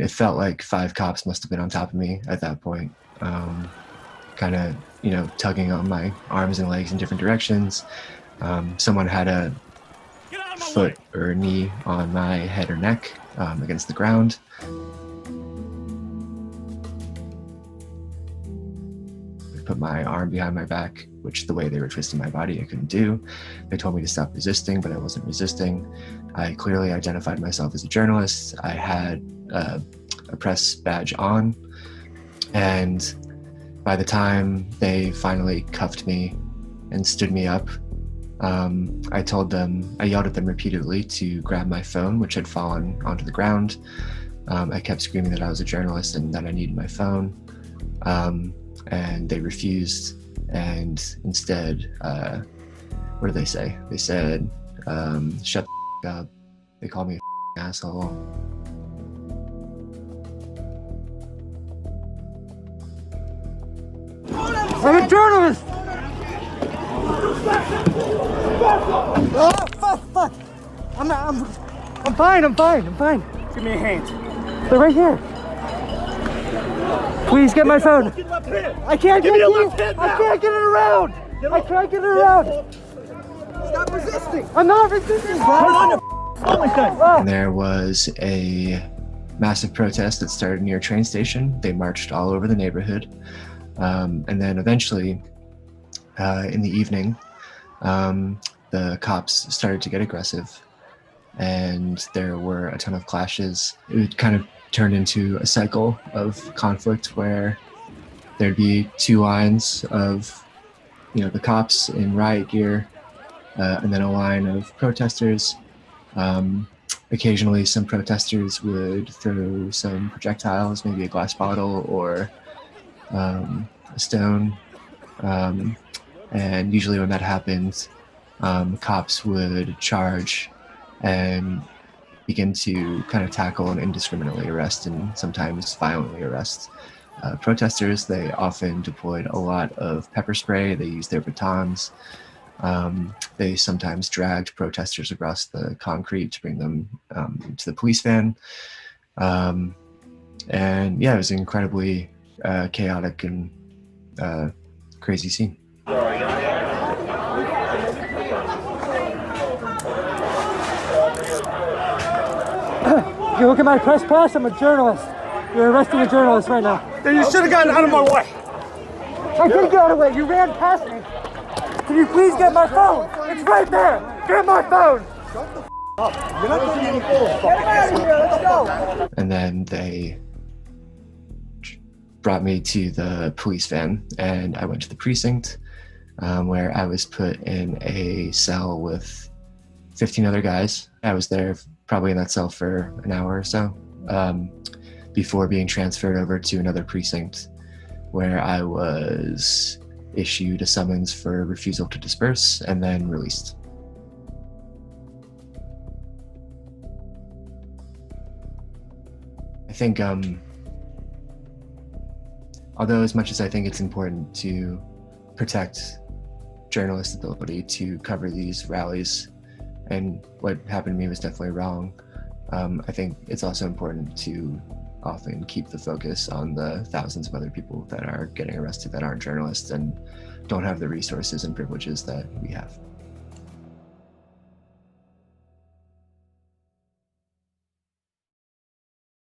It felt like 5 cops must have been on top of me at that point, kind of, tugging on my arms and legs in different directions. Someone had a foot or knee on my head or neck against the ground. They put my arm behind my back, which the way they were twisting my body, I couldn't do. They told me to stop resisting, but I wasn't resisting. I clearly identified myself as a journalist. I had a press badge on, and by the time they finally cuffed me and stood me up, I yelled at them repeatedly to grab my phone, which had fallen onto the ground. I kept screaming that I was a journalist and that I needed my phone, and they refused. And instead, what did they say? They said, shut the up. They called me a asshole. I'm a journalist! Oh, fuck! I'm fine. Give me a hand. They're right here. Please get my phone. I can't get it. I can't get it around. I can't get it around. Stop resisting. I'm not resisting. Turn on your phone then. And there was a massive protest that started near a train station. They marched all over the neighborhood. And then eventually, in the evening, the cops started to get aggressive, and there were a ton of clashes. It kind of turned into a cycle of conflict where there'd be 2 lines of, the cops in riot gear, and then a line of protesters. Occasionally, some protesters would throw some projectiles, maybe a glass bottle or a stone. And usually when that happened, cops would charge and begin to kind of tackle and indiscriminately arrest and sometimes violently arrest protesters. They often deployed a lot of pepper spray. They used their batons. They sometimes dragged protesters across the concrete to bring them to the police van. And yeah, it was an incredibly chaotic and crazy scene. You look at my press pass, I'm a journalist. You're arresting a journalist right now. Then you should have gotten out of my way. I didn't get out of the way, you ran past me. Can you please get my phone? It's right there. Get my phone. Shut the up. You're not getting any phone. Get out of here, let's go. And then they brought me to the police van, and I went to the precinct, where I was put in a cell with 15 other guys. I was there probably in that cell for an hour or so, before being transferred over to another precinct where I was issued a summons for refusal to disperse and then released. I think, although as much as I think it's important to protect journalists' ability to cover these rallies, and what happened to me was definitely wrong, I think it's also important to often keep the focus on the thousands of other people that are getting arrested that aren't journalists and don't have the resources and privileges that we have.